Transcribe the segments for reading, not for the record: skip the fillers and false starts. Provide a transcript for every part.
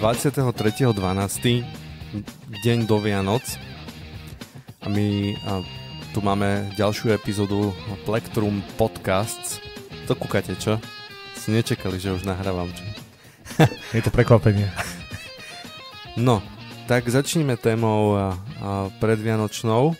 23.12. deň do Vianoc a my tu máme ďalšiu epizódu Plektrum Podcasts. To kúkate, čo? Si nečakali, že už nahrávam, čo? Je to prekvapenie. No, tak začneme témou predvianočnou.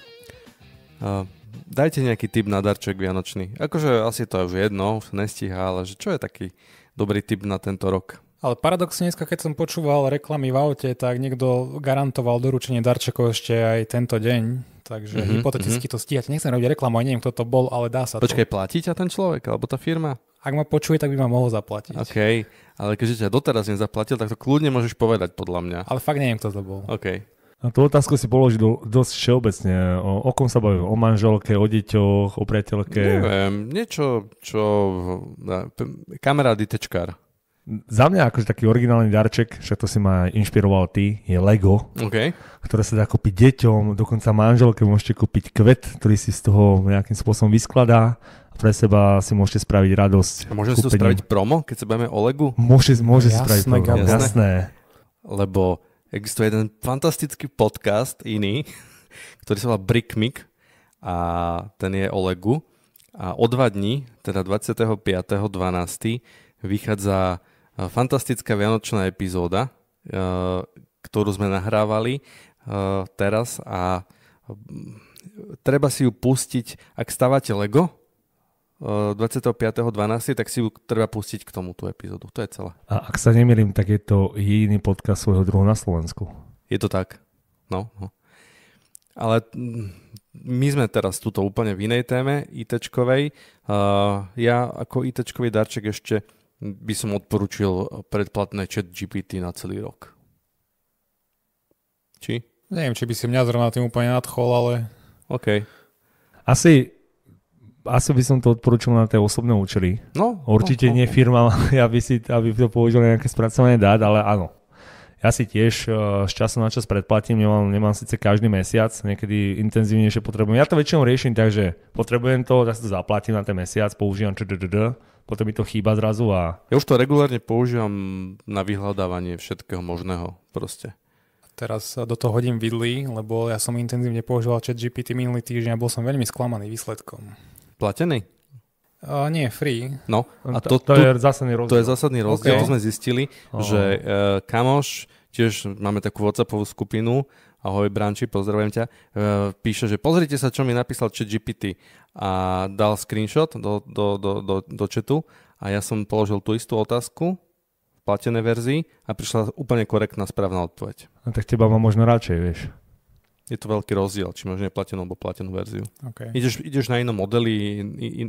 Dajte nejaký tip na darček vianočný. Akože asi to je už jedno, nestíha, ale že čo je taký dobrý tip na tento rok? Ale paradoxne dneska, keď som počúval reklamy v aute, tak niekto garantoval doručenie darčekov ešte aj tento deň. Takže hypoteticky to stíhate. Nechcem robiť reklamu, aj neviem, kto to bol, ale dá sa to. Počkaj, platí ťa ten človek, alebo tá firma? Ak ma počuje, tak by ma mohol zaplatiť. OK, ale keďže ťa doteraz nezaplatil, tak to kľudne môžeš povedať, podľa mňa. Ale fakt neviem, kto to bol. OK. A tú otázku si položí dosť všeobecne. O kom sa bavím? O manželke, o deťoch, o priateľke? Neviem, niečo, čo... Kamarát ITčkár. Za mňa akože taký originálny darček, však to si ma inšpiroval ty, je Lego, ktoré sa dá kúpiť deťom, dokonca manželke môžete kúpiť kvet, ktorý si z toho nejakým spôsobom vyskladá a pre seba si môžete spraviť radosť. A môžeme si tu spraviť promo, keď sa bavíme o Legu? Môže si spraviť promo, jasné. Lebo existuje jeden fantastický podcast iný, ktorý sa volá Brickmik a ten je o Legu a o 2 dní, teda 25.12. vychádza fantastická vianočná epizóda, ktorú sme nahrávali teraz a treba si ju pustiť, ak stávate Lego 25.12., tak si ju treba pustiť k tomu tú epizódu. To je celé. A ak sa nemýlim, tak je to jediný podcast svojho druhu na Slovensku. Je to tak. No. Ale my sme teraz tuto úplne v inej téme, ITčkovej. Ja ako ITčkový darček ešte by som odporučil predplatné ChatGPT na celý rok. Či? Neviem, či by si mňa zrovna tým úplne nadchol, ale... OK. Asi by som to odporúčil na tie osobné účely. No. Určite nie firma, aby to použil nejaké spracovanie dát, ale áno. Ja si tiež z času na čas predplatím, nemám síce každý mesiac, niekedy intenzívnejšie potrebujem. Ja to väčšinou riešim tak, že potrebujem to, tak si to zaplatím na ten mesiac, používam potom mi to chýba zrazu a... Ja už to regulárne používam na vyhľadávanie všetkého možného proste. Teraz do toho hodím vidly, lebo ja som intenzívne používal ChatGPT minulý týždeň a bol som veľmi sklamaný výsledkom. Platený? Nie, free. No, a to je zásadný rozdiel. To je zásadný rozdiel. Okay. To sme zistili, že kamoš, tiež máme takú WhatsAppovú skupinu, ahoj Branči, pozdravujem ťa, píše, že pozrite sa, čo mi napísal ChatGPT a dal screenshot do chatu a ja som položil tú istú otázku v platenej verzii a prišla úplne korektná správna odpoveď. No tak teba má možno radšej, vieš. Je to veľký rozdiel, či máš neplatenú alebo platenú verziu. Okay. Ideš na iné modely,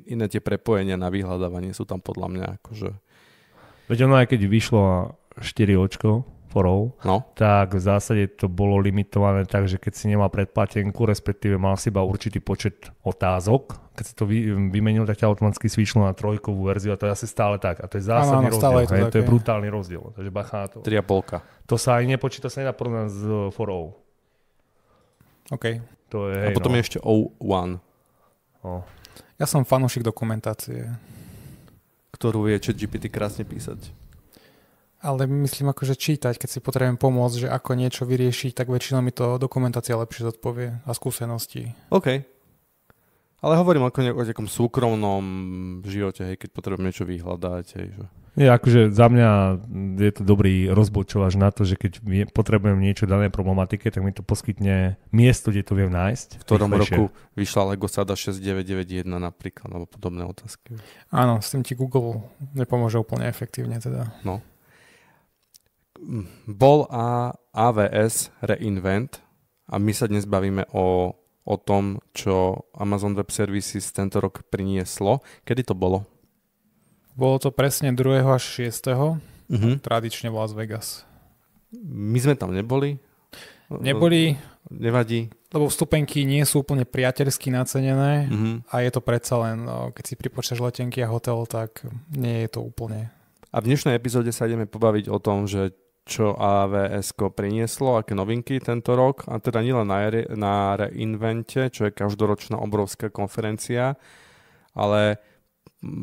iné tie prepojenia na vyhľadávanie sú tam podľa mňa akože... Veď ono aj keď vyšlo 4 očko, tak v zásade to bolo limitované tak, že keď si nemal predplatenku, respektíve mal si iba určitý počet otázok, keď si to vymenil, tak ťa automaticky switchlo na 3-kovú verziu a to je asi stále tak. A to je zásadný rozdiel. To je brutálny rozdiel. Takže bacha na to. 3,5. To sa aj nepočíta, sa nedá porovnať s 4O. OK. To je, a potom je ešte O1. Ja som fanúšik dokumentácie. Ktorú vie ChatGPT krásne písať. Ale myslím akože čítať, keď si potrebujem pomôcť, že ako niečo vyriešiť, tak väčšinou mi to dokumentácia lepšie zodpovie a skúsenosti. OK. Ale hovorím ako o nejakom súkromnom živote, hej, keď potrebujem niečo vyhľadať. Hej, že... Je akože za mňa je to dobrý rozbočovač na to, že keď potrebujem niečo danej problematike, tak mi to poskytne miesto, kde to viem nájsť. V ktorom roku vyšla Lego Sada 6991 napríklad, alebo podobné otázky. Áno, s tým ti Google nepomôže úplne efektívne teda. No. Bol AWS Reinvent a my sa dnes bavíme o tom, čo Amazon Web Services tento rok prinieslo. Kedy to bolo? Bolo to presne 2. až 6. Tradične v Las Vegas. My sme tam neboli. Nevadí. Lebo vstupenky nie sú úplne priateľsky nacenené a je to predsa len, keď si pripočítaš letenky a hotel, tak nie je to úplne. A v dnešnej epizóde sa ideme pobaviť o tom, že čo AWS prinieslo, aké novinky tento rok, a teda nielen na Reinvente, čo je každoročná obrovská konferencia, ale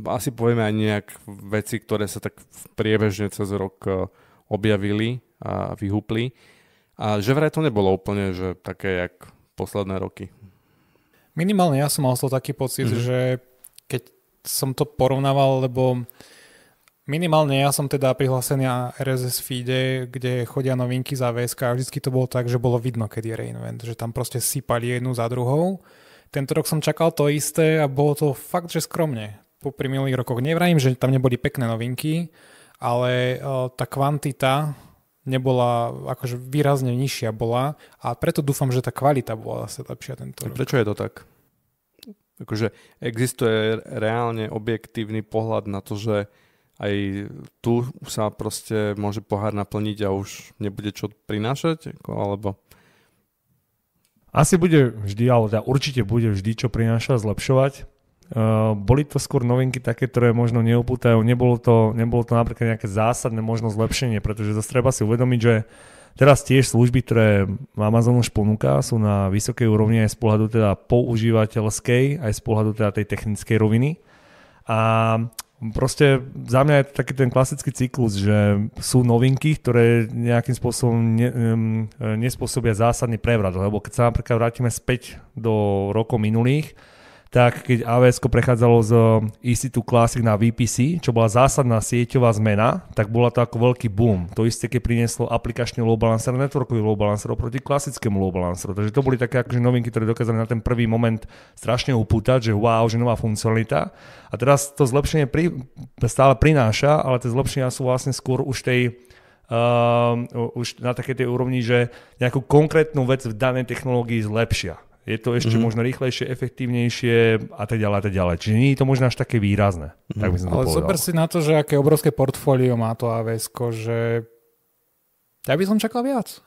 asi povieme aj nejak veci, ktoré sa tak priebežne cez rok objavili vyhúpli. A že vraj to nebolo úplne, že také jak posledné roky. Minimálne ja som mal taký pocit, že keď som to porovnával, lebo minimálne ja som teda prihlásený na RSS feede, kde chodia novinky z AWS a vždycky to bolo tak, že bolo vidno, keď je reinvent, že tam proste sypali jednu za druhou. Tento rok som čakal to isté a bolo to fakt, že skromne. Popri minulých rokoch nevrajím, že tam neboli pekné novinky, ale tá kvantita nebola akože výrazne nižšia bola a preto dúfam, že tá kvalita bola zase lepšia tento rok. Prečo je to tak? Akože existuje reálne objektívny pohľad na to, že aj tu sa proste môže pohár naplniť a už nebude čo prinášať? Alebo... Asi bude vždy, ale určite bude vždy čo prinášať, zlepšovať. Boli to skôr novinky také, ktoré možno neopútajú. Nebolo to napríklad nejaké zásadné možno zlepšenie, pretože zase treba si uvedomiť, že teraz tiež služby, ktoré Amazon už ponúka, sú na vysokej úrovni aj z pohľadu teda používateľskej, aj z pohľadu teda tej technickej roviny. A proste za mňa je to taký ten klasický cyklus, že sú novinky, ktoré nejakým spôsobom nespôsobia zásadný prevrat, lebo keď sa napríklad vrátime späť do rokov minulých, tak keď AWS prechádzalo z EC2 Classic na VPC, čo bola zásadná sieťová zmena, tak bola to ako veľký boom. To isté, keď prinieslo aplikačný load balancer, networkový load balancer oproti klasickému load balanceru. Takže to boli také akože novinky, ktoré dokázali na ten prvý moment strašne upútať, že wow, že nová funkcionalita. A teraz to zlepšenie stále prináša, ale tie zlepšenia sú vlastne skôr už už na takej tej úrovni, že nejakú konkrétnu vec v danej technológii zlepšia. Je to ešte možno rýchlejšie, efektívnejšie a tak ďalej a tak ďalej. Čiže nie je to možno až také výrazné. Tak by som to povedal. Zober si na to, že aké obrovské portfólio má to AWS-ko, že ja by som čakal viac.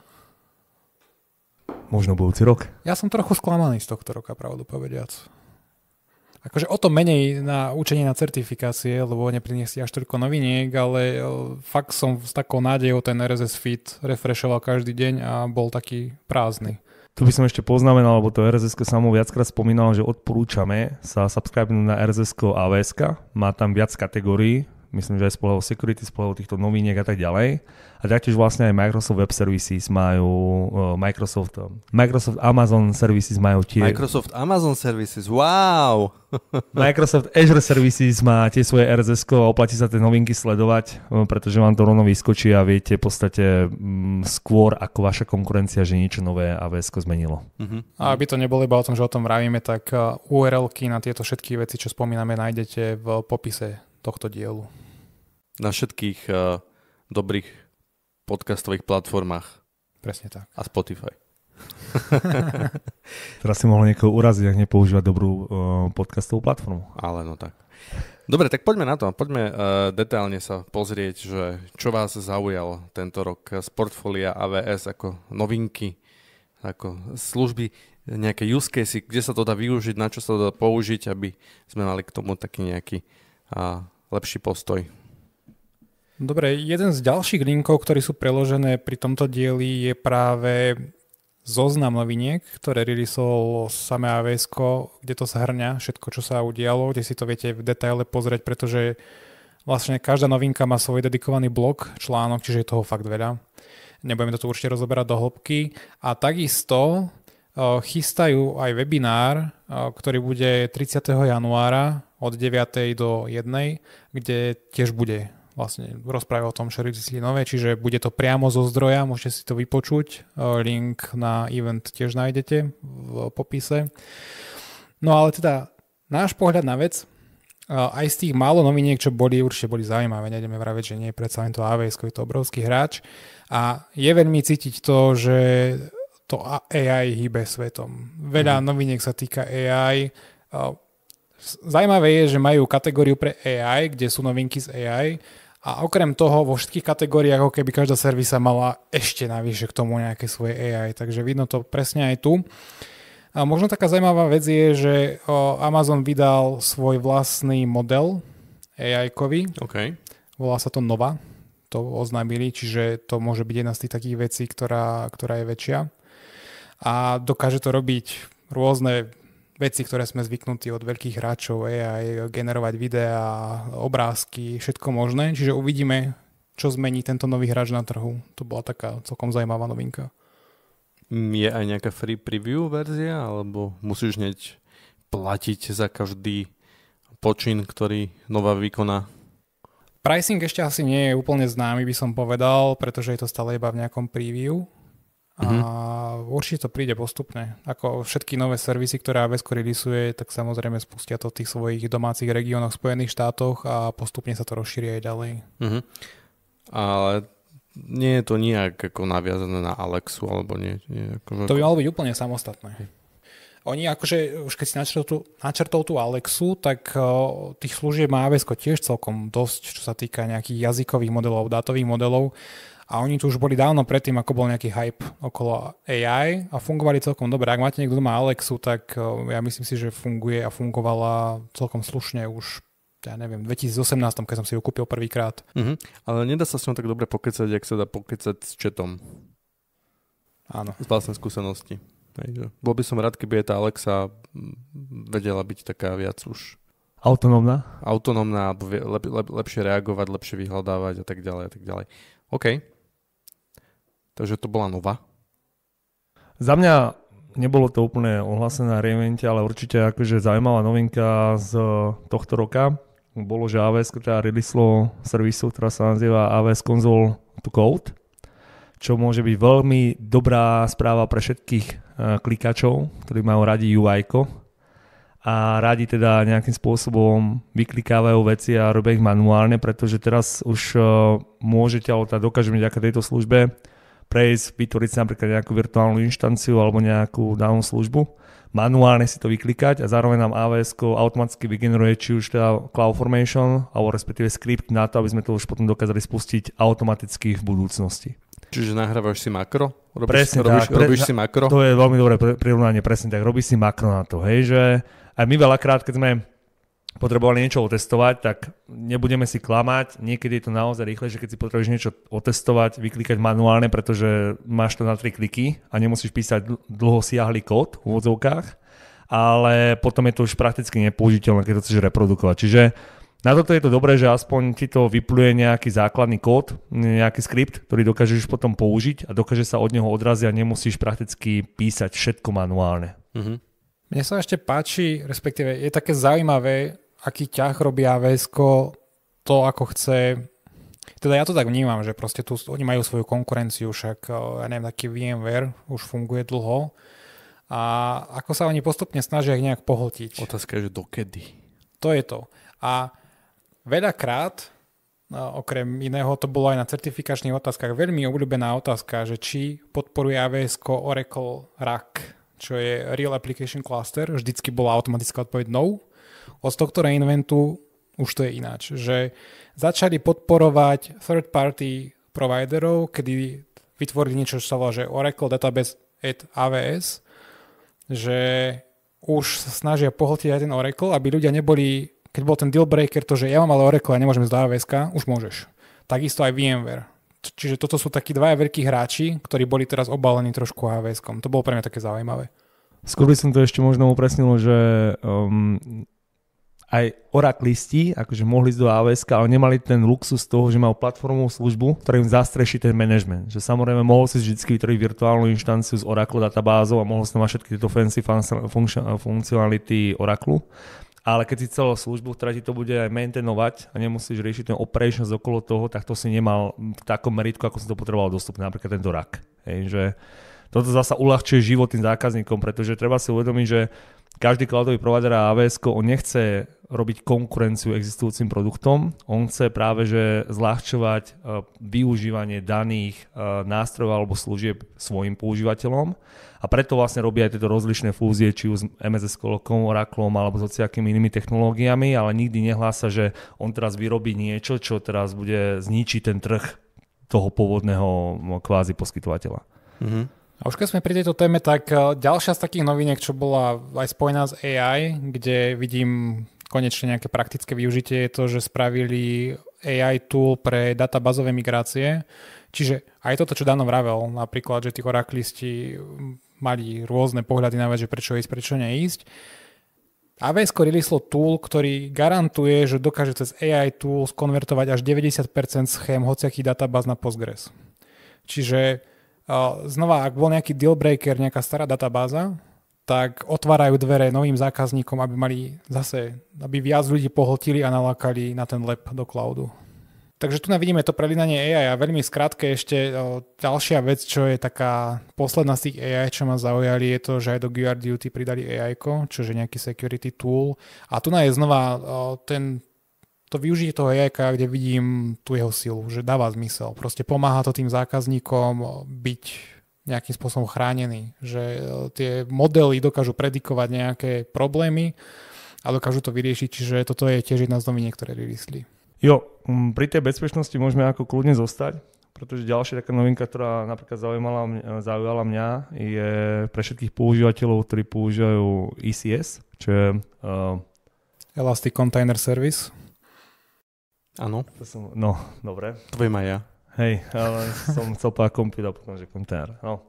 Možno budúci rok. Ja som trochu sklamaný z tohto roka, pravdu povediac. Akože o to menej na učenie na certifikácie, lebo nepriniesli až toľko noviniek, ale fakt som s takou nádejou ten RSS feed refreshoval každý deň a bol taký prázdny. Tu by som ešte poznamenal, lebo to RSS samo viackrát spomínal, že odporúčame sa subscribenúť na RSS AWS. Má tam viac kategórií, myslím, že aj z pohľadu security, z pohľadu týchto noviniek a tak ďalej. A taktiež vlastne aj Microsoft Web Services majú, Microsoft Amazon Services majú tiež. Microsoft Amazon Services, wow! Microsoft Azure Services má tie svoje RSS-ko a oplatí sa tie novinky sledovať, pretože vám to rovno vyskočí a viete v podstate skôr ako vaša konkurencia, že niečo nové AWS-ko zmenilo. A aby to nebolo iba o tom, že o tom vravíme, tak URL-ky na tieto všetky veci, čo spomíname, nájdete v popise tohto dielu. Na všetkých dobrých podcastových platformách. Presne tak. A Spotify. Teraz si mohol niekoho uraziť, ak nepoužívať dobrú podcastovú platformu. Ale no tak. Dobre, tak poďme na to. Poďme detailne sa pozrieť, že čo vás zaujalo tento rok z portfólia AWS ako novinky, ako služby, nejaké use casey, kde sa to dá využiť, na čo sa to dá použiť, aby sme mali k tomu taký nejaký lepší postoj. Dobre, jeden z ďalších linkov, ktorí sú preložené pri tomto dieli, je práve zoznam noviniek, ktoré releaseol samé AWS, kde to zhrňa všetko, čo sa udialo, kde si to viete v detaile pozrieť, pretože vlastne každá novinka má svoj dedikovaný blog, článok, čiže je toho fakt veľa. Nebudeme to tu určite rozoberať do hĺbky. A takisto chystajú aj webinár, ktorý bude 30. januára od 9. do 1. kde tiež bude vlastne rozprávať o tom, čo releasili nové, čiže bude to priamo zo zdroja, môžete si to vypočuť. Link na event tiež nájdete v popise. No ale teda náš pohľad na vec, aj z tých málo noviniek, čo boli, určite boli zaujímavé, nejdeme vraviť, že nie je predsa len to AWS, je to obrovský hráč a je veľmi cítiť to, že to AI hýbe svetom. Veľa noviniek sa týka AI. Zaujímavé je, že majú kategóriu pre AI, kde sú novinky z AI a okrem toho vo všetkých kategóriách, ako keby každá servisa mala ešte navyše k tomu nejaké svoje AI, takže vidno to presne aj tu. A možno taká zaujímavá vec je, že Amazon vydal svoj vlastný model AI-kový. Okay. Volá sa to Nova. To oznámili, čiže to môže byť jedna z tých takých vecí, ktorá je väčšia. A dokáže to robiť rôzne veci, ktoré sme zvyknutí od veľkých hráčov AI, generovať videá, obrázky, všetko možné. Čiže uvidíme, čo zmení tento nový hráč na trhu. To bola taká celkom zaujímavá novinka. Je aj nejaká free preview verzia, alebo musíš hneď platiť za každý počin, ktorý nová vykoná? Pricing ešte asi nie je úplne známy, by som povedal, pretože je to stále iba v nejakom preview. A určite to príde postupne. Ako všetky nové servisy, ktoré AWS releaseuje, tak samozrejme spustia to v tých svojich domácich regiónoch v Spojených štátoch a postupne sa to rozšíri aj ďalej. Ale nie je to nijak ako naviazané na Alexu, alebo nie? To by malo byť úplne samostatné. Oni akože, už keď si načrtol tú Alexu, tak tých služieb má AWS tiež celkom dosť, čo sa týka nejakých jazykových modelov, dátových modelov. A oni tu už boli dávno predtým, ako bol nejaký hype okolo AI a fungovali celkom dobre. Ak máte niekto doma Alexu, tak ja myslím si, že funguje a fungovala celkom slušne už, ja neviem, v 2018, keď som si ju kúpil prvýkrát. Ale nedá sa s ňou tak dobre pokecať, jak sa dá pokecať s chatom. Áno. Z vlastnej skúsenosti. Bol by som rád, keby aj tá Alexa vedela byť taká viac už autonómna, alebo lepšie reagovať, lepšie vyhľadávať a tak ďalej a tak ďalej. OK. Takže to bola nová. Za mňa nebolo to úplne ohlásené na reevente, ale určite akože zaujímavá novinka z tohto roka bolo, že AWS teda releaselo servisu, ktorá sa nazýva AWS Console to Code, čo môže byť veľmi dobrá správa pre všetkých klikačov, ktorí majú radi UI-ko a radi teda nejakým spôsobom vyklikávajú veci a robia ich manuálne, pretože teraz už môžete, alebo teda dokážeme vďaka tejto službe prejsť, vytvoriť si napríklad nejakú virtuálnu inštanciu alebo nejakú danú službu, manuálne si to vyklikať a zároveň nám AWS automaticky vygeneruje či už teda CloudFormation alebo respektíve skript na to, aby sme to už potom dokázali spustiť automaticky v budúcnosti. Čiže nahrávaš si makro? Robíš si makro? To je veľmi dobré prirovnanie, presne tak. Robíš si makro na to, hej, že aj my veľakrát, keď sme potrebovali niečo otestovať, tak nebudeme si klamať, niekedy je to naozaj rýchle, že keď si potrebuješ niečo otestovať, vyklikať manuálne, pretože máš to na 3 kliky a nemusíš písať dlho siahlý kód v úvodzovkách, ale potom je to už prakticky nepoužiteľné, keď to chceš reprodukovať. Čiže na toto je to dobré, že aspoň ti to vypluje nejaký základný kód, nejaký skript, ktorý dokážeš potom použiť a dokáže sa od neho odraziť a nemusíš prakticky písať všetko manuálne. Mne sa ešte páči, respektíve je také zaujímavé, aký ťah robí AWS to, ako chce. Teda ja to tak vnímam, že proste tu oni majú svoju konkurenciu, však ja neviem, taký VMware už funguje dlho a ako sa oni postupne snažia ich nejak pohltiť. Otázka je, že dokedy? To je to. A veľakrát, okrem iného, to bolo aj na certifikačných otázkach, veľmi obľúbená otázka, že či podporuje AWS Oracle RAC, čo je Real Application Cluster, vždycky bola automatická odpoveď no. Od tohto reinventu už to je ináč, že začali podporovať third party providerov, kedy vytvorili niečo, čo sa volá, že Oracle Database at AWS, že už sa snažia pohltiť aj ten Oracle, aby ľudia neboli, keď bol ten deal breaker, to, že ja mám ale Oracle a nemôžem z AWS, už môžeš. Takisto aj VMware. Čiže toto sú takí dvaja veľkí hráči, ktorí boli teraz obalení trošku AWS-kom. To bolo pre mňa také zaujímavé. Skôr by som to ešte možno upresnil, že aj Oraclisti akože mohli ísť do AWS, ale nemali ten luxus toho, že mal platformovú službu, ktorá im zastreší ten management. Že samozrejme mohol si vždy vytvoriť virtuálnu inštanciu z Oracle databázou a mohol si mať všetky tieto fancy funkcionality Oracle. Ale keď si celú službu, ktorá ti to bude aj maintainovať a nemusíš riešiť ten operations okolo toho, tak to si nemal v takom meritku, ako si to potreboval dostupné, napríklad tento RAC. Že toto zasa uľahčuje život tým zákazníkom, pretože treba si uvedomiť, že každý cloudový provider a AWS, on nechce robiť konkurenciu existujúcim produktom, on chce práve že zľahčovať využívanie daných nástrojov alebo služieb svojim používateľom a preto vlastne robí aj tieto rozličné fúzie, či už s MS SQL, Oraclom alebo s hociakými inými technológiami, ale nikdy nehlása, že on teraz vyrobí niečo, čo teraz bude zničiť ten trh toho pôvodného kvázi poskytovateľa. A už keď sme pri tejto téme, tak ďalšia z takých noviniek, čo bola aj spojená s AI, kde vidím konečne nejaké praktické využitie, je to, že spravili AI tool pre databázové migrácie. Čiže aj toto, čo Dano vravel, napríklad, že tí oraclisti mali rôzne pohľady na vec, že prečo ísť, prečo neísť. AWS releaselo tool, ktorý garantuje, že dokáže cez AI tools konvertovať až 90% schém hociakých databáz na Postgres. Čiže znova, ak bol nejaký deal breaker, nejaká stará databáza, tak otvárajú dvere novým zákazníkom, aby viac ľudí pohltili a nalákali na ten lab do cloudu. Takže tu vidíme to prelínanie AI a veľmi skrátke ešte ďalšia vec, čo je taká posledná z tých AI, čo ma zaujali, je to, že aj do GuardDuty pridali AI-ko, čo je nejaký security tool. A tu je znova to využitie toho AI-ka, kde vidím tú jeho silu, že dáva zmysel. Proste pomáha to tým zákazníkom byť nejakým spôsobom chránený. Že tie modely dokážu predikovať nejaké problémy a dokážu to vyriešiť, čiže toto je tiež jedna z noviniek, ktoré releasli. Jo, pri tej bezpečnosti môžeme ako kľudne zostať, pretože ďalšia taká novinka, ktorá napríklad zaujala mňa, je pre všetkých používateľov, ktorí používajú ECS, čo je Elastic Container Service. Áno. No, dobre. To viem aj ja. Hej, ale som chcel povedať computer, potom že kontajner. No.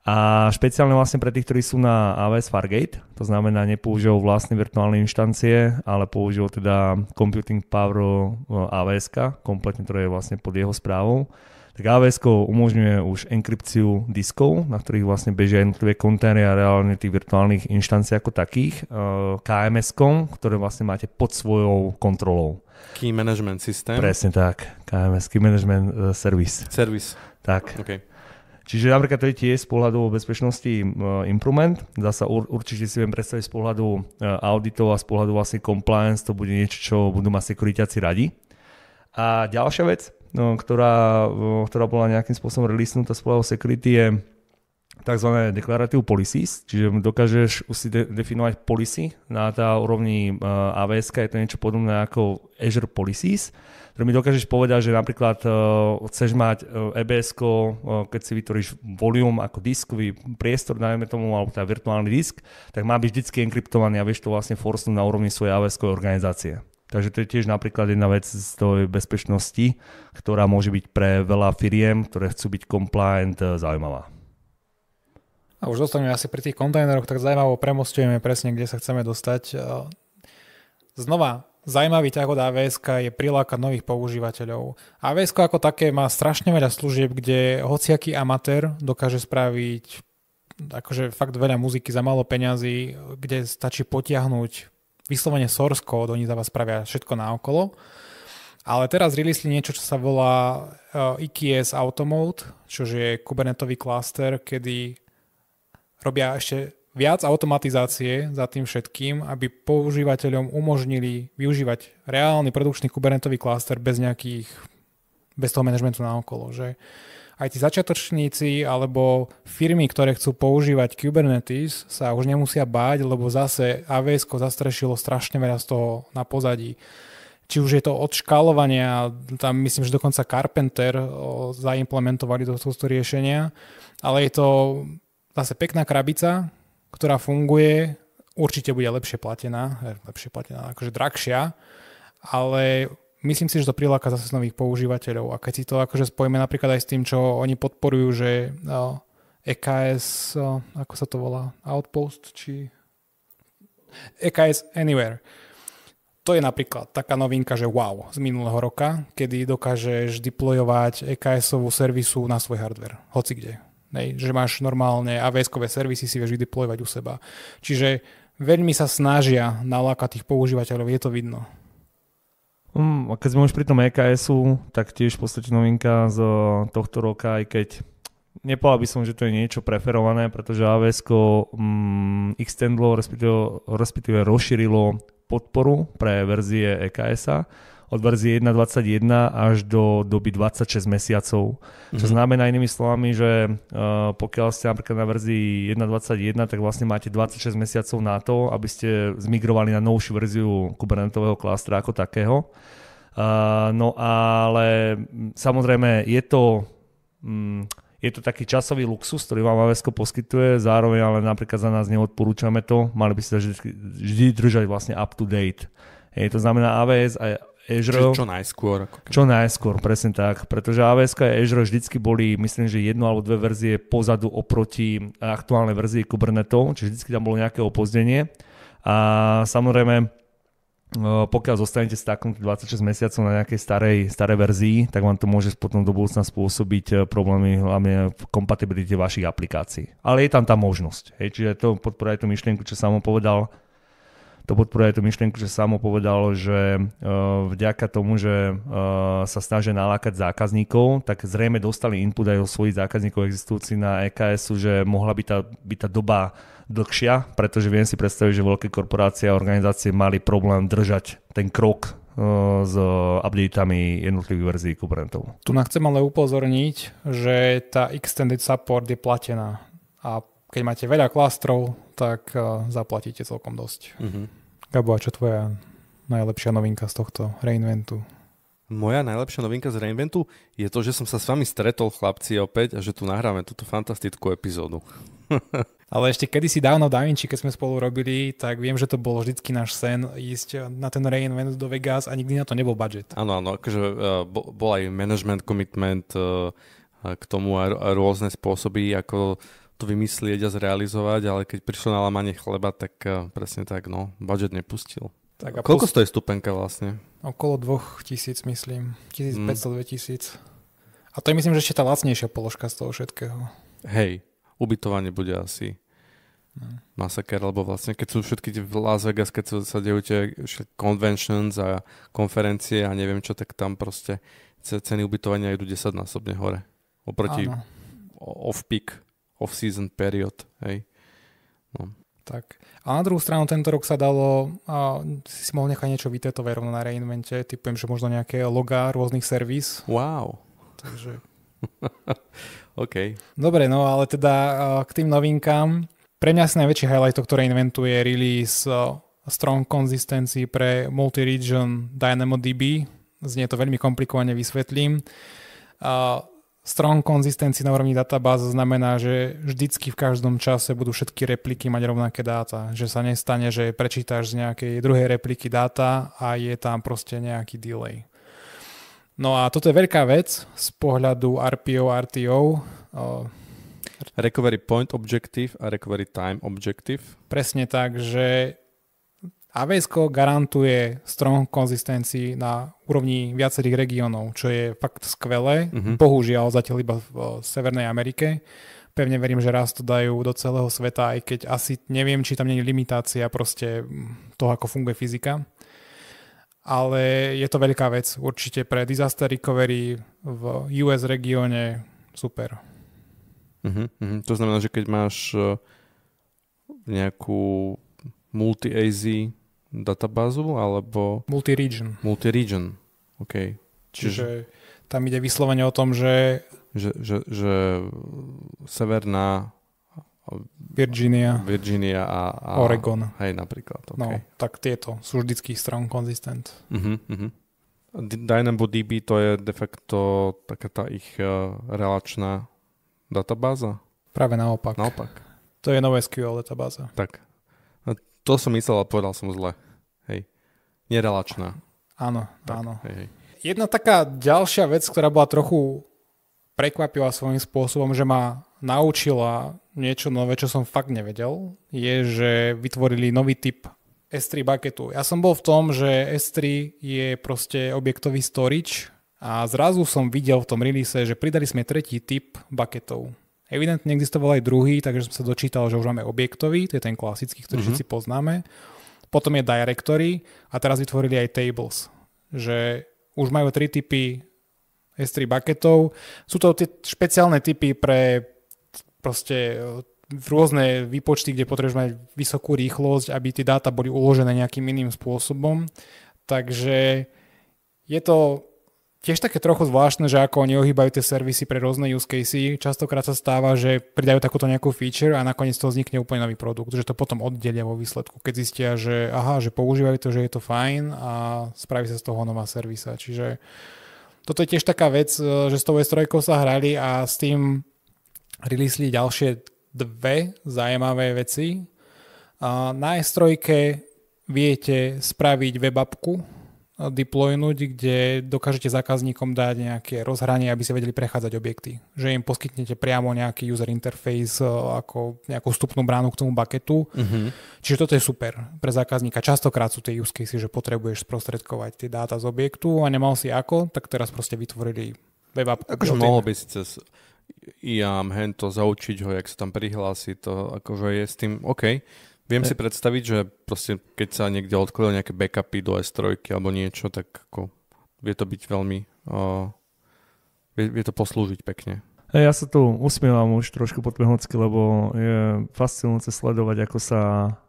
A špeciálne vlastne pre tých, ktorí sú na AWS Fargate, to znamená nepoužívajú vlastné virtuálne inštancie, ale používajú teda computing power AWS, kompletne, ktoré je vlastne pod jeho správou. Tak AWS umožňuje už enkrypciu diskov, na ktorých vlastne bežia jednotlivé kontajnery a reálne tých virtuálnych inštancií ako takých, KMS-kom, ktoré vlastne máte pod svojou kontrolou. Key Management System. Presne tak, KMS, Key Management Service. Tak. Okay. Čiže napríklad to je tiež z pohľadu bezpečnosti improvement. Zasa určite si viem predstaviť z pohľadu auditov a z pohľadu vlastne compliance, to bude niečo, čo budú mať sekuritáci radi. A ďalšia vec, ktorá bola nejakým spôsobom releasenutá z pohľadu security, je tzv. Declarative policies, čiže dokážeš už si definovať policy na tá úrovni AWS, je to niečo podobné ako Azure Policies, ktoré mi dokážeš povedať, že napríklad chceš mať EBS-ko, keď si vytvoríš volume ako diskový priestor, dajme tomu, alebo teda virtuálny disk, tak má byť vždy enkryptovaný a vieš to vlastne forcnúť na úrovni svojej AWS-kovej organizácie. Takže to je tiež napríklad jedna vec z tej bezpečnosti, ktorá môže byť pre veľa firiem, ktoré chcú byť compliant, zaujímavá. A už dostaneme asi pri tých kontajneroch, tak zaujímavo premostujeme presne, kde sa chceme dostať. Znova, zaujímavý ťah od AWS je prilákať nových používateľov. AWS ako také má strašne veľa služieb, kde hociaký amatér dokáže spraviť akože fakt veľa muziky za málo peňazí, kde stačí potiahnuť vyslovene source code, oni za vás spravia všetko naokolo. Ale teraz releasli niečo, čo sa volá EKS Automode, čo je kubernetový cluster, kedy robia ešte viac automatizácie za tým všetkým, aby používateľom umožnili využívať reálny produkčný kubernetový cluster bez toho manažmentu naokolo. Že aj tí začiatočníci alebo firmy, ktoré chcú používať Kubernetes, sa už nemusia báť, lebo zase AWS zastrešilo strašne veľa z toho na pozadí. Či už je to od škálovania, tam myslím, že dokonca Carpenter zaimplementovali do tohto riešenia, ale je to zase pekná krabica, ktorá funguje, určite bude lepšie platená, akože drahšia, ale myslím si, že to priláka zase nových používateľov. A keď si to akože spojíme napríklad aj s tým, čo oni podporujú, že EKS, ako sa to volá, Outpost, či EKS Anywhere. To je napríklad taká novinka, že wow, z minulého roka, kedy dokážeš deployovať EKS-ovú servisu na svoj hardware, hoci kde. Že máš normálne AWS-kové servisy, si vieš vydeployovať u seba. Čiže veľmi sa snažia nalákať tých používateľov, je to vidno. A keď sme už pri tom EKS-u, tak tiež v podstate novinka z tohto roka, aj keď nepovedal by som, že to je niečo preferované, pretože AWS-ko extendlo, respektíve rozšírilo podporu pre verzie EKS-a od verzie 1.21 až do doby 26 mesiacov. Čo znamená inými slovami, že pokiaľ ste napríklad na verzii 1.21, tak vlastne máte 26 mesiacov na to, aby ste zmigrovali na novšiu verziu kubernetového klastra ako takého. No ale samozrejme je to taký časový luxus, ktorý vám AWS poskytuje, zároveň ale napríklad za nás neodporúčame to, mali by ste vždy držať vlastne up to date. To znamená AWS a Azure, čo najskôr. Čo najskôr, presne tak. Pretože AWS a Azure vždycky boli, myslím, že 1 alebo 2 verzie pozadu oproti aktuálnej verzii Kubernetov, čiže vždycky tam bolo nejaké opozdenie. A samozrejme, pokiaľ zostanete staknutí 26 mesiacov na nejakej starej verzii, tak vám to môže potom do budúcna spôsobiť problémy hlavne v kompatibilite vašich aplikácií. Ale je tam tá možnosť. Hej, čiže to podporuje tú myšlienku, čo Samo povedal. Že vďaka tomu, že sa snažia nalákať zákazníkov, tak zrejme dostali input aj od svojich zákazníkov existujúcich na EKS-u, že mohla byť tá doba dlhšia, pretože viem si predstaviť, že veľké korporácie a organizácie mali problém držať ten krok s updateami jednotlivých verzií Kubernetov. Tu nám chcem ale upozorniť, že tá Extended Support je platená a keď máte veľa klastrov, tak zaplatíte celkom dosť. Gabo, a čo tvoja najlepšia novinka z tohto reinventu? Moja najlepšia novinka z reinventu je to, že som sa s vami stretol, chlapci, opäť a že tu nahráme túto fantastickú epizódu. Ale ešte kedysi dávno Da Vinci, keď sme spolu robili, tak viem, že to bol vždycky náš sen ísť na ten reinvent do Vegas a nikdy na to nebol budget. Áno, akože bol aj management commitment k tomu a rôzne spôsoby, ako to vymyslieť a zrealizovať, ale keď prišlo na lámanie chleba, tak presne tak, budget nepustil. Tak a koľko stojí stupenka vlastne? Okolo 2000, myslím. 1500-2000. A to je myslím, že ešte tá lacnejšia položka z toho všetkého. Hej, ubytovanie bude asi masaker, lebo vlastne keď sú všetky v Las Vegas, keď sa dejú tie conventions a konferencie a neviem čo, tak tam proste ceny ubytovania idú 10-násobne hore. Oproti off-peak, off-season period, hej. Tak. A na druhú stranu tento rok sa dalo, si mohol nechať niečo vytetovať rovno na reinvente, typujem, že možno nejaké logá rôznych servis. Wow. Takže... OK. Dobre, ale teda k tým novinkám. Pre mňa asi najväčší highlight tohto reinventu je release Strong Consistency pre Multi-Region DynamoDB. Znie to veľmi komplikovane, vysvetlím. Strong consistency na úrovni databáze znamená, že vždycky v každom čase budú všetky repliky mať rovnaké dáta. Že sa nestane, že prečítaš z nejakej druhej repliky dáta a je tam proste nejaký delay. No a toto je veľká vec z pohľadu RPO, RTO. Recovery Point Objective a Recovery Time Objective. Presne tak, že AWS garantuje strong consistency na úrovni viacerých regiónov, čo je fakt skvelé. Bohužiaľ zatiaľ iba v Severnej Amerike. Pevne verím, že raz to dajú do celého sveta, aj keď asi neviem, či tam nie je limitácia proste toho, ako funguje fyzika. Ale je to veľká vec určite pre disaster recovery v US regióne super. To znamená, že keď máš nejakú multi-AZ databázu, alebo... Multi-region. OK. Čiže tam ide vyslovene o tom, že Severná Virginia a Oregon. Hej, napríklad. Okay. No, tak tieto sú vždycky strong consistent. DynamoDB to je de facto taká tá ich relačná databáza? Práve naopak. To je NoSQL databáza. Tak. To som myslel, ale povedal som zle. Hej. Nerelačná. Áno. Hej. Jedna taká ďalšia vec, ktorá bola trochu prekvapila svojím spôsobom, že ma naučila niečo nové, čo som fakt nevedel, je, že vytvorili nový typ S3 bucketu. Ja som bol v tom, že S3 je proste objektový storage a zrazu som videl v tom release, že pridali sme tretí typ bucketov. Evidentne existoval aj druhý, takže som sa dočítal, že už máme objektový, to je ten klasický, ktorý všetci poznáme. Potom je directory a teraz vytvorili aj tables, že už majú 3 typy S3 bucketov. Sú to tie špeciálne typy pre proste rôzne výpočty, kde potrebuješ mať vysokú rýchlosť, aby tie dáta boli uložené nejakým iným spôsobom. Takže je to tiež také trochu zvláštne, že ako oni ohýbajú tie servisy pre rôzne use casey. Častokrát sa stáva, že pridajú takúto nejakú feature a nakoniec to vznikne úplne nový produkt, že to potom oddelia vo výsledku, keď zistia, že že používajú to, že je to fajn a spraví sa z toho nová servisa. Čiže toto je tiež taká vec, že s tou S3 sa hrali a s tým releasli ďalšie 2 zaujímavé veci. Na S3 viete spraviť web appku deploynúť, kde dokážete zákazníkom dať nejaké rozhranie, aby si vedeli prechádzať objekty. Že im poskytnete priamo nejaký user interface ako nejakú vstupnú bránu k tomu bucketu. Čiže toto je super pre zákazníka. Častokrát sú tie use cases, že potrebuješ sprostredkovať tie dáta z objektu a nemal si ako, tak teraz proste vytvorili web app. Akože mohol by si cez IAM, hento, zaučiť ho, jak sa tam prihlási, to akože je s tým OK. Viem si predstaviť, že proste keď sa niekde odkladú nejaké backupy do S3 alebo niečo, tak ako vie to byť veľmi, vie to poslúžiť pekne. Ja sa tu usmievam už trošku pod pehocky, lebo je fascinujúce sledovať, ako sa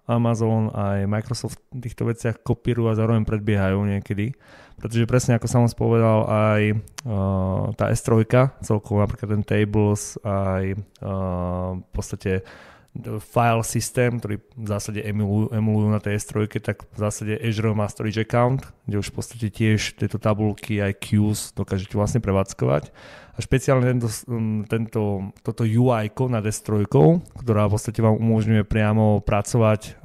Amazon aj Microsoft v týchto veciach kopírujú a zároveň predbiehajú niekedy. Pretože presne ako som vám spovedal, aj tá S3, celkovo napríklad ten Tables, aj v podstate file systém, ktorý v zásade emulujú na tej S3, tak v zásade Azure má storage account, kde už v podstate tiež tieto tabulky aj queues dokážete vlastne prevádzkovať. A špeciálne toto UI nad S3, ktorá v podstate vám umožňuje priamo pracovať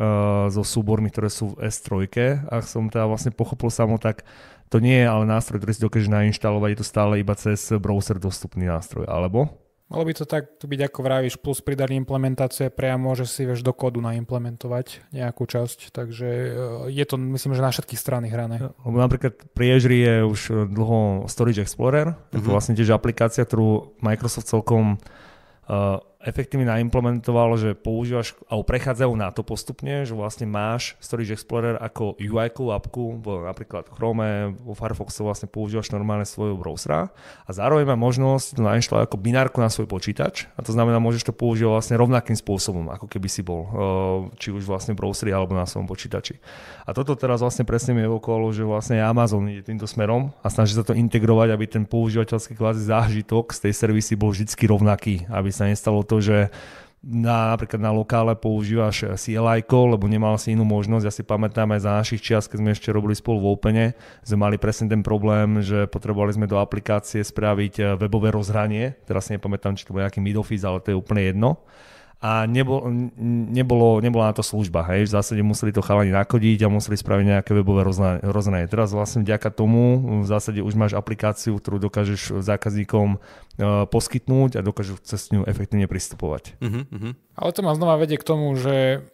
so súbormi, ktoré sú v S3. Ak som teda vlastne pochopil samo, tak to nie je ale nástroj, ktorý si dokáže nainštalovať, je to stále iba cez browser dostupný nástroj, alebo? Malo by to tak byť, ako vravíš, plus pridali implementácie priamo, že si vieš do kódu naimplementovať nejakú časť, takže je to, myslím, že na všetkých strany hrané. Lebo napríklad pri Azure je už dlho Storage Explorer, to vlastne tiež aplikácia, ktorú Microsoft celkom efektívne naimplementoval, že používaš, alebo prechádzajú na to postupne, že vlastne máš Storage Explorer ako UI-kovú appku, napríklad v Chrome, vo Firefoxe vlastne používaš normálne svojho browsera a zároveň má možnosť to nainštalovať ako binárku na svoj počítač a to znamená, môžeš to používať vlastne rovnakým spôsobom, ako keby si bol, či už vlastne v browseri alebo na svojom počítači. A toto teraz vlastne presne mi evokovalo, že vlastne Amazon ide týmto smerom a snaží sa to integrovať, aby ten používateľský kvázi zážitok z tej servisy bol vždy rovnaký, aby sa nestalo to, že napríklad na lokále používaš CLI-ko, lebo nemal si inú možnosť. Ja si pamätám aj za našich čias, keď sme ešte robili spolu v Opene, sme mali presne ten problém, že potrebovali sme do aplikácie spraviť webové rozhranie. Teraz si nepamätám, či to bol nejaký mid-office, ale to je úplne jedno. A nebola na to služba. Hej. V zásade museli to chalani nakodiť a museli spraviť nejaké webové rozhranie. Teraz vlastne vďaka tomu v zásade už máš aplikáciu, ktorú dokážeš zákazníkom poskytnúť a dokážu cez ňu efektívne pristupovať. Ale to ma znova vedie k tomu, že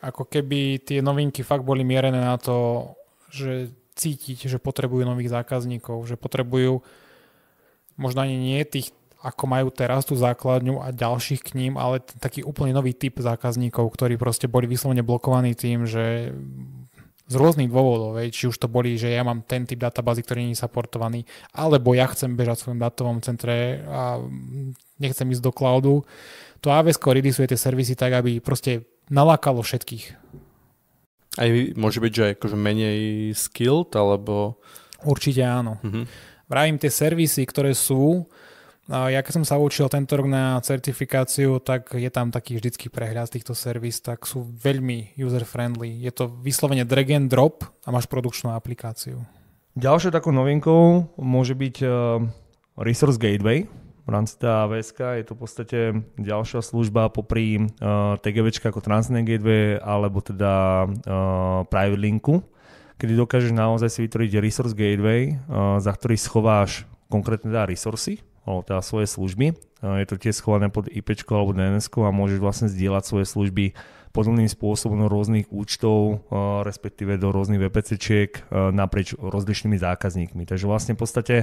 ako keby tie novinky fakt boli mierené na to, že cítiť, že potrebujú nových zákazníkov, že potrebujú možno ani nie tých, ako majú teraz tú základňu a ďalších k ním, ale taký úplne nový typ zákazníkov, ktorí proste boli vyslovene blokovaní tým, že z rôznych dôvodov, či už to boli, že ja mám ten typ databázy, ktorý nie je supportovaný, alebo ja chcem bežať v svojom datovom centre a nechcem ísť do cloudu. To AWS releaseuje tie servisy tak, aby proste nalákalo všetkých. Aj môže byť, že akože menej skilled, alebo... Určite áno. Vravím, tie servisy, ktoré sú, ja keď som sa učil tento rok na certifikáciu, tak je tam taký vždycky prehľad týchto servis, tak sú veľmi user-friendly. Je to vyslovene drag and drop a máš produkčnú aplikáciu. Ďalšou takou novinkou môže byť Resource Gateway. V rámci AWS je to v podstate ďalšia služba popri TGVčka ako Transnet Gateway alebo teda Private Linku, kedy dokážeš naozaj si vytvoriť Resource Gateway, za ktorý schováš konkrétne teda resursy, alebo teda svoje služby. Je to tiež schované pod IPčko alebo DNSko a môžeš vlastne zdieľať svoje služby podobným spôsobom do rôznych účtov, respektíve do rôznych VPC-čiek naprieč rozličnými zákazníkmi. Takže vlastne v podstate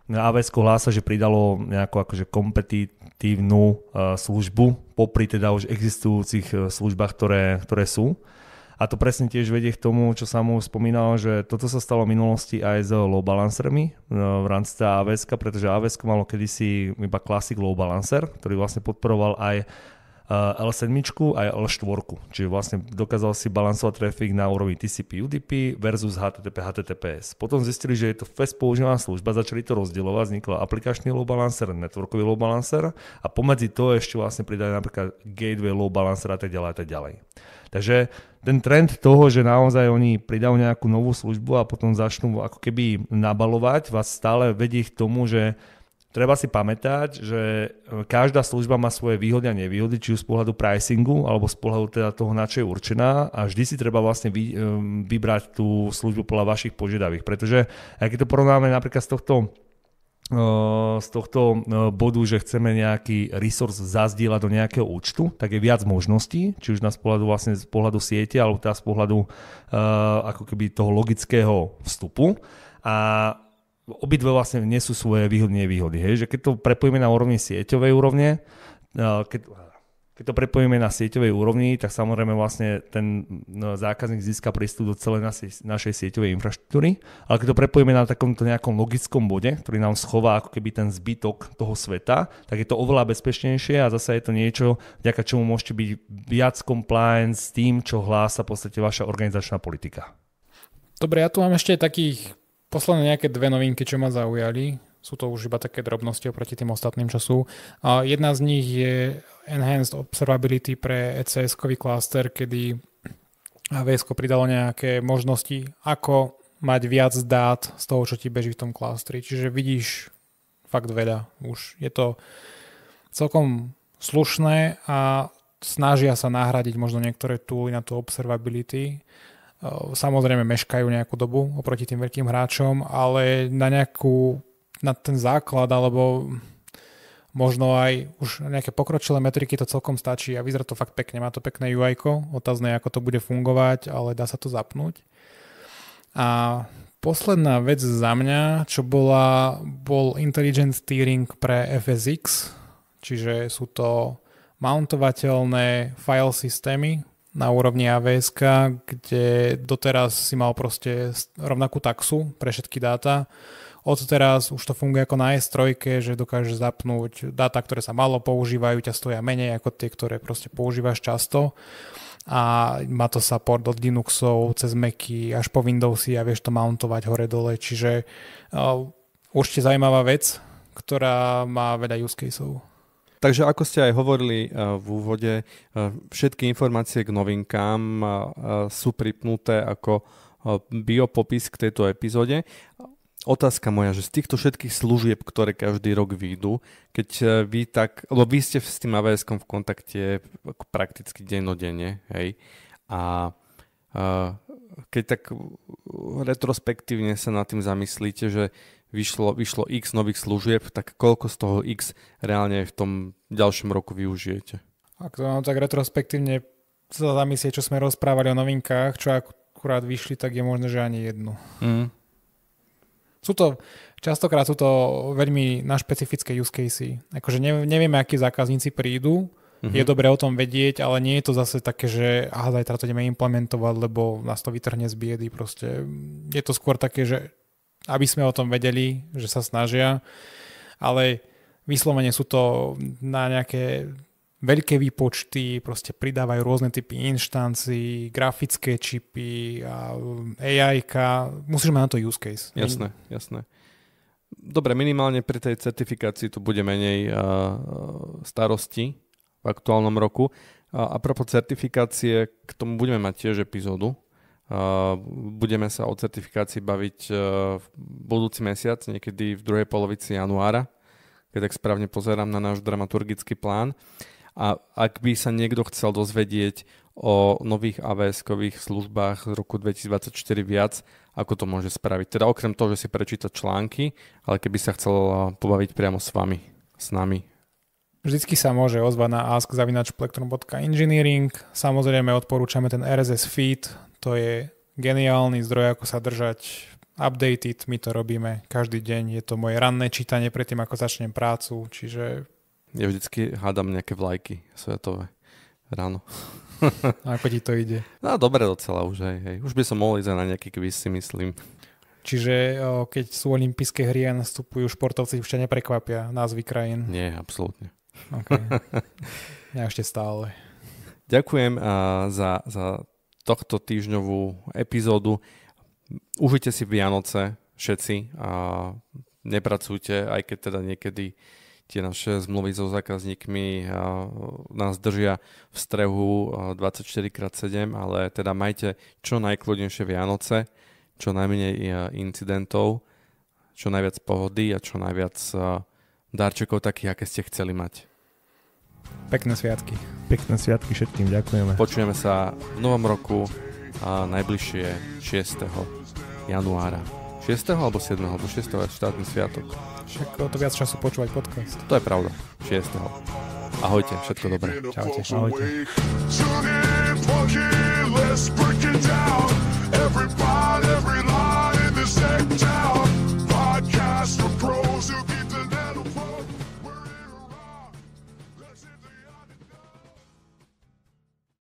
AWS hlása, že pridalo nejakú akože kompetitívnu službu popri teda už existujúcich službách, ktoré sú. A to presne tiež vedie k tomu, čo som už spomínal, že toto sa stalo v minulosti aj s load balancermi v rámci AWS, pretože AWS malo kedysi iba Classic Load Balancer, ktorý vlastne podporoval aj L7 aj L4, čiže vlastne dokázal si balansovať trafik na úrovni TCP UDP versus HTTP HTTPS. Potom zistili, že je to fest používaná služba, začali to rozdielovať, vznikol aplikačný load balancer, networkový load balancer a pomedzi to ešte vlastne pridali napríklad gateway load balancer a tak ďalej a tak ďalej. Takže ten trend toho, že naozaj oni pridajú nejakú novú službu a potom začnú ako keby nabalovať, vás stále vedie k tomu, že treba si pamätať, že každá služba má svoje výhody a nevýhody, či už z pohľadu pricingu, alebo z pohľadu teda toho, na čo je určená, a vždy si treba vlastne vybrať tú službu podľa vašich požiadaviek. Pretože ak to porovnáme napríklad z tohto bodu, že chceme nejaký resource zazdieľať do nejakého účtu, tak je viac možností, či už z pohľadu siete, alebo teda z pohľadu ako keby toho logického vstupu. A obidve vlastne nesú svoje výhody, nevýhody. Hej? Že keď to prepojíme na úrovni sieťovej úrovne, keď to prepojíme na sieťovej úrovni, tak samozrejme vlastne ten zákazník získa prístup do celej našej sieťovej infraštruktúry, ale keď to prepojíme na takomto nejakom logickom bode, ktorý nám schová ako keby ten zbytok toho sveta, tak je to oveľa bezpečnejšie a zase je to niečo, vďaka čomu môžete byť viac compliance s tým, čo hlása v podstate vaša organizačná politika. Dobre, ja tu mám ešte takých posledné nejaké dve novinky, čo ma zaujali. Sú to už iba také drobnosti oproti tým ostatným, čo sú. Jedna z nich je Enhanced Observability pre ECS-kový cluster, kedy AWS pridalo nejaké možnosti, ako mať viac dát z toho, čo ti beží v tom klastri. Čiže vidíš fakt veľa. Už je to celkom slušné a snažia sa nahradiť možno niektoré tooly na tú observability. Samozrejme meškajú nejakú dobu oproti tým veľkým hráčom, ale na ten základ alebo možno aj už nejaké pokročilé metriky to celkom stačí a vyzerá to fakt pekne. Má to pekné UI-ko, otázne ako to bude fungovať, ale dá sa to zapnúť. A posledná vec za mňa, čo bol Intelligent Steering pre FSX, čiže sú to mountovateľné file systémy na úrovni AWS, kde doteraz si mal proste rovnakú taxu pre všetky dáta. Od teraz už to funguje ako na S3, že dokážeš zapnúť dáta, ktoré sa málo používajú, ťa stoja menej ako tie, ktoré proste používaš často. A má to support od Linuxov cez Macy až po Windowsy a vieš to mountovať hore-dole. Čiže určite zaujímavá vec, ktorá má veľa use caseov. Takže ako ste aj hovorili v úvode, všetky informácie k novinkám sú pripnuté ako biopopis k tejto epizóde. Otázka moja, že z týchto všetkých služieb, ktoré každý rok vyjdú, keď lebo vy ste s tým AWS-kom v kontakte prakticky dennodenne, hej, a keď tak retrospektívne sa nad tým zamyslíte, že vyšlo x nových služieb, tak koľko z toho x reálne v tom ďalšom roku využijete? Ak to mám tak retrospektívne sa zamyslieť, čo sme rozprávali o novinkách, čo akurát vyšli, tak je možné, že ani jednu. Častokrát sú to veľmi na špecifické use casey. Akože nevieme, akí zákazníci prídu, je dobre o tom vedieť, ale nie je to zase také, že zajtra to ideme implementovať, lebo nás to vytrhne z biedy. Proste je to skôr také, že aby sme o tom vedeli, že sa snažia, ale vyslovene sú to na nejaké veľké výpočty, proste pridávajú rôzne typy inštancií, grafické čipy a AI-ka. Musíš mať na to use case. Jasné. Dobre, minimálne pri tej certifikácii tu bude menej starosti v aktuálnom roku. A propos certifikácie, k tomu budeme mať tiež epizódu. Budeme sa o certifikácii baviť v budúci mesiac, niekedy v druhej polovici januára, keď tak správne pozerám na náš dramaturgický plán. A ak by sa niekto chcel dozvedieť o nových AWS-kových službách z roku 2024 viac, ako to môže spraviť. Teda okrem toho, že si prečíta články, ale keby sa chcel pobaviť priamo s nami. Vždycky sa môže ozvať na ask@plektrum.engineering. Samozrejme odporúčame ten RSS feed, to je geniálny zdroj, ako sa držať updated. My to robíme každý deň. Je to moje ranné čítanie predtým, ako začnem prácu, čiže... Ja vždycky hádam nejaké vlajky svetové ráno. A ako ti to ide? No dobre docela už, hej. Už by som mohol ísť na nejaký quiz, si myslím. Čiže keď sú olympijské hry a nastupujú športovci, už ťa neprekvapia názvy krajín? Nie, absolútne. Okay. Ja ešte stále. Ďakujem za tohto týždňovú epizódu. Užite si Vianoce všetci a nepracujte, aj keď teda niekedy tie naše zmluvy so zákazníkmi nás držia v strehu 24x7, ale teda majte čo najkľudnejšie Vianoce, čo najmenej incidentov, čo najviac pohody a čo najviac darčekov takých, aké ste chceli mať. Pekné sviatky. Pekné sviatky všetkým, ďakujeme. Počujeme sa v novom roku a najbližšie 6. januára. 6. alebo 7. alebo 6. štátny sviatok. Však o to viac času počúvať podcast. To je pravda. 6. Ahojte, všetko dobré. Čaute. Ahojte.